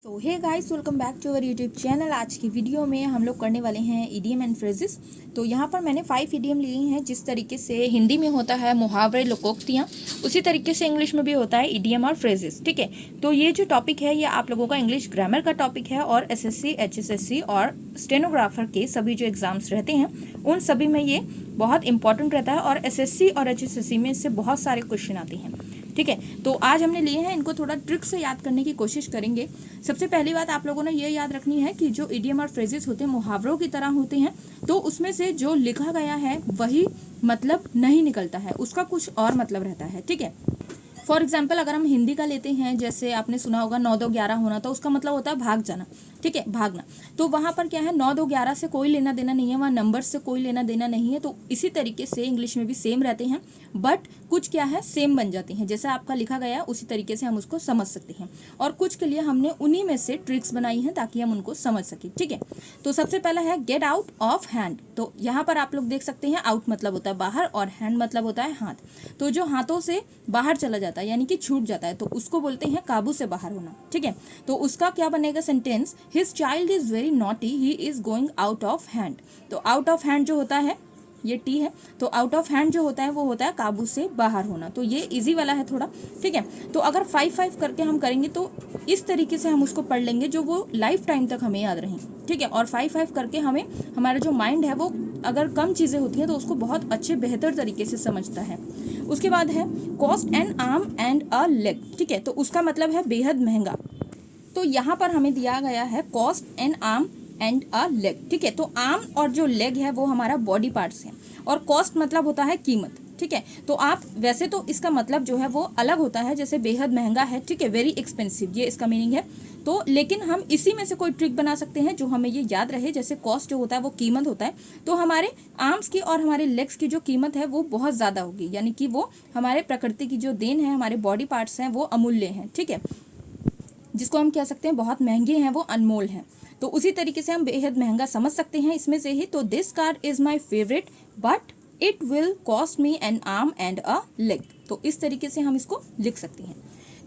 तो hey guys, welcome back to our YouTube channel. आज की वीडियो में हम लोग करने वाले हैं ईडीएम एंड फ्रेजेस। तो यहाँ पर मैंने 5 ईडीएम लिए हैं। जिस तरीके से हिंदी में होता है मुहावरे लोकोक्तियाँ, उसी तरीके से इंग्लिश में भी होता है ईडीएम और फ्रेजेस। ठीक है, तो ये जो टॉपिक है ये आप लोगों का इंग्लिश ग्रामर का टॉपिक है और एसएससी, एचएसएससी और स्टेनोग्राफर के सभी जो एग्जाम्स रहते हैं उन सभी में ये बहुत इंपॉर्टेंट रहता है और एसएससी और एचएसएससी में इससे बहुत सारे क्वेश्चन आते हैं। ठीक है, तो आज हमने लिए हैं, इनको थोड़ा ट्रिक से याद करने की कोशिश करेंगे। सबसे पहली बात आप लोगों ने ये याद रखनी है कि जो इडियम और फ्रेजेस होते हैं मुहावरों की तरह होते हैं, तो उसमें से जो लिखा गया है वही मतलब नहीं निकलता है, उसका कुछ और मतलब रहता है। ठीक है, फॉर एग्जाम्पल अगर हम हिंदी का लेते हैं, जैसे आपने सुना होगा 9 2 11 होना, तो उसका मतलब होता है भाग जाना। ठीक है, भागना। तो वहाँ पर क्या है, 9 2 11 से कोई लेना देना नहीं है, वहाँ नंबर से कोई लेना देना नहीं है। तो इसी तरीके से इंग्लिश में भी सेम रहते हैं, बट कुछ क्या है सेम बन जाती हैं। जैसा आपका लिखा गया है उसी तरीके से हम उसको समझ सकते हैं, और कुछ के लिए हमने उन्हीं में से ट्रिक्स बनाई हैं ताकि हम उनको समझ सकें। ठीक है, तो सबसे पहला है गेट आउट ऑफ हैंड। तो यहाँ पर आप लोग देख सकते हैं, आउट मतलब होता है बाहर और हैंड मतलब होता है हाथ। तो जो हाथों से बाहर चला जाता है यानी कि छूट जाता है, तो उसको बोलते हैं काबू से बाहर होना। ठीक है, तो उसका क्या बनेगा sentence, his child is very naughty, he is going out of hand. तो आउट ऑफ हैंड जो होता है ये टी है, तो आउट ऑफ हैंड जो होता है वो होता है काबू से बाहर होना। तो ये इजी वाला है थोड़ा। ठीक है, तो अगर 5 करके हम करेंगे तो इस तरीके से हम उसको पढ़ लेंगे जो वो लाइफ टाइम तक हमें याद रहें। ठीक है, और 5 करके हमें हमारा जो माइंड है वो अगर कम चीज़ें होती हैं तो उसको बहुत अच्छे बेहतर तरीके से समझता है। उसके बाद है cost N arm and a leg. ठीक है, तो उसका मतलब है बेहद महंगा। तो यहाँ पर हमें दिया गया है cost N arm and a leg. ठीक है, तो आर्म और जो लेग है वो हमारा बॉडी पार्ट्स है, और कॉस्ट मतलब होता है कीमत। ठीक है, तो आप वैसे तो इसका मतलब जो है वो अलग होता है, जैसे बेहद महंगा है। ठीक है, वेरी एक्सपेंसिव, ये इसका मीनिंग है। तो लेकिन हम इसी में से कोई ट्रिक बना सकते हैं जो हमें ये याद रहे। जैसे कॉस्ट जो होता है वो कीमत होता है, तो हमारे आर्म्स की और हमारे लेग्स की जो कीमत है वो बहुत ज़्यादा होगी, यानी कि वो हमारे प्रकृति की जो देन है, हमारे बॉडी पार्ट्स हैं वो अमूल्य हैं। ठीक है, जिसको हम कह सकते हैं बहुत महंगे हैं, वो अनमोल हैं। तो उसी तरीके से हम बेहद महंगा समझ सकते हैं इसमें से ही। तो this car is my favourite but it will cost me N arm and a leg. तो इस तरीके से हम इसको लिख सकते हैं।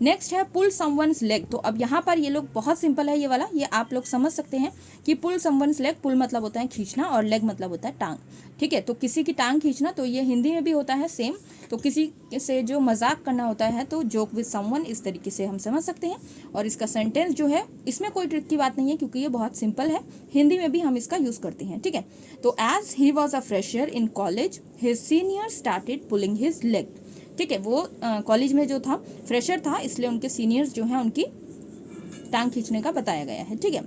नेक्स्ट है पुल समवन्स लेग। तो अब यहाँ पर ये लोग बहुत सिंपल है, ये वाला ये आप लोग समझ सकते हैं कि पुल समवन्स लेग, पुल मतलब होता है खींचना और लेग मतलब होता है टांग। ठीक है, तो किसी की टांग खींचना, तो ये हिंदी में भी होता है सेम। तो किसी से जो मजाक करना होता है तो जोक विद समवन, इस तरीके से हम समझ सकते हैं। और इसका सेंटेंस जो है इसमें कोई ट्रिक की बात नहीं है क्योंकि ये बहुत सिंपल है, हिंदी में भी हम इसका यूज़ करते हैं। ठीक है, तो as he was a fresher in college his senior started pulling his leg. ठीक है, वो कॉलेज में जो था फ्रेशर था, इसलिए उनके सीनियर्स जो हैं उनकी टांग खींचने का बताया गया है। ठीक है,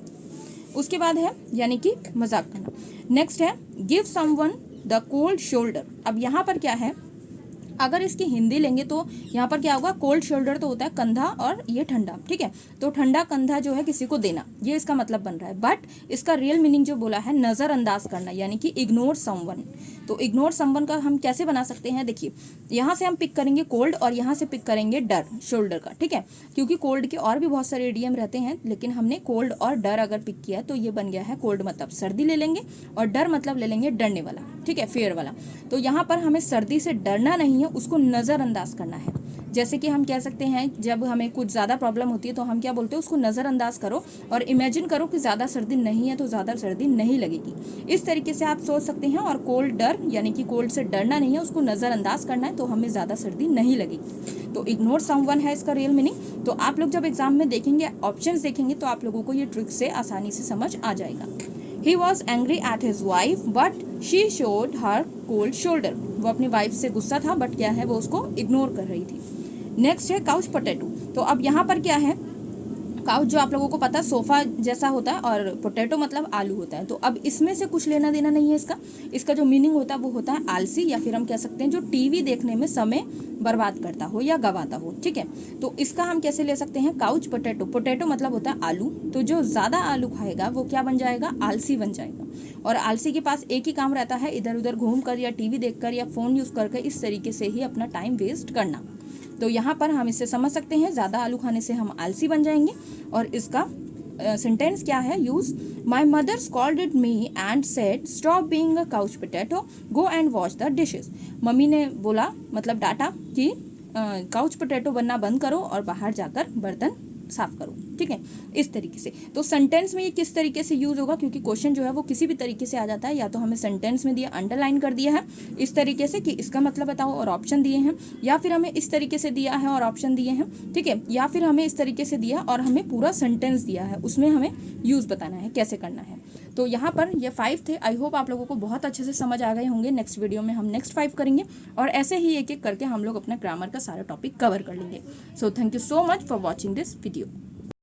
उसके बाद है यानी कि मजाक करना। नेक्स्ट है give someone the cold shoulder. अब यहाँ पर क्या है, अगर इसकी हिंदी लेंगे तो यहाँ पर क्या होगा, कोल्ड शोल्डर तो होता है कंधा और ये ठंडा। ठीक है, तो ठंडा कंधा जो है किसी को देना, ये इसका मतलब बन रहा है। बट इसका रियल मीनिंग जो बोला है नज़रअंदाज करना, यानी कि इग्नोर समवन। तो इग्नोर समवन का हम कैसे बना सकते हैं, देखिए यहाँ से हम पिक करेंगे कोल्ड और यहाँ से पिक करेंगे डर शोल्डर का। ठीक है, क्योंकि कोल्ड के और भी बहुत सारे इडियम रहते हैं, लेकिन हमने कोल्ड और डर अगर पिक किया तो ये बन गया है कोल्ड मतलब सर्दी ले लेंगे और डर मतलब ले लेंगे डरने वाला। ठीक है, फेयर वाला। तो यहाँ पर हमें सर्दी से डरना नहीं है, उसको नज़रअंदाज करना है। जैसे कि हम कह सकते हैं जब हमें कुछ ज़्यादा प्रॉब्लम होती है तो हम क्या बोलते हैं, उसको नज़रअंदाज करो और इमेजिन करो कि ज़्यादा सर्दी नहीं है तो ज़्यादा सर्दी नहीं लगेगी। इस तरीके से आप सोच सकते हैं। और कोल्ड डर यानी कि कोल्ड से डरना नहीं है, उसको नज़रअंदाज करना है तो हमें ज़्यादा सर्दी नहीं लगेगी। तो इग्नोर समवन है इसका रियल मीनिंग। तो आप लोग जब एग्जाम में देखेंगे, ऑप्शंस देखेंगे, तो आप लोगों को ये ट्रिक से आसानी से समझ आ जाएगा। He was angry at his wife, but she showed her cold shoulder. वो अपनी वाइफ से गुस्सा था, बट क्या है वो उसको इग्नोर कर रही थी। नेक्स्ट है काउच पोटैटो। तो अब यहाँ पर क्या है, काउच जो आप लोगों को पता है सोफा जैसा होता है और पोटैटो मतलब आलू होता है। तो अब इसमें से कुछ लेना देना नहीं है इसका जो मीनिंग होता है वो होता है आलसी, या फिर हम कह सकते हैं जो टीवी देखने में समय बर्बाद करता हो या गवाता हो। ठीक है, तो इसका हम कैसे ले सकते हैं, काउच पोटैटो। पोटैटो मतलब होता है आलू, तो जो ज़्यादा आलू खाएगा वो क्या बन जाएगा, आलसी बन जाएगा। और आलसी के पास एक ही काम रहता है, इधर उधर घूम कर या टीवी देखकर या फ़ोन यूज़ करके इस तरीके से ही अपना टाइम वेस्ट करना। तो यहाँ पर हम इससे समझ सकते हैं ज़्यादा आलू खाने से हम आलसी बन जाएंगे। और इसका सेंटेंस क्या है, use my mother scolded me and said stop being a couch potato, go and wash the dishes. Mummy ने बोला मतलब डांटा कि काउच पोटैटो बनना बंद करो और बाहर जाकर बर्तन साफ करो। ठीक है, इस तरीके से। तो सेंटेंस में ये किस तरीके से यूज़ होगा, क्योंकि क्वेश्चन जो है वो किसी भी तरीके से आ जाता है, या तो हमें सेंटेंस में दिया, अंडरलाइन कर दिया है इस तरीके से कि इसका मतलब बताओ और ऑप्शन दिए हैं, या फिर हमें इस तरीके से दिया है और ऑप्शन दिए हैं, ठीक है, या फिर हमें इस तरीके से दिया और हमें पूरा सेंटेंस दिया है, उसमें हमें यूज़ बताना है कैसे करना है। तो यहाँ पर ये 5 थे। आई होप आप लोगों को बहुत अच्छे से समझ आ गए होंगे। नेक्स्ट वीडियो में हम नेक्स्ट 5 करेंगे और ऐसे ही एक एक करके हम लोग अपना ग्रामर का सारा टॉपिक कवर कर लेंगे। So thank you so much for watching this video.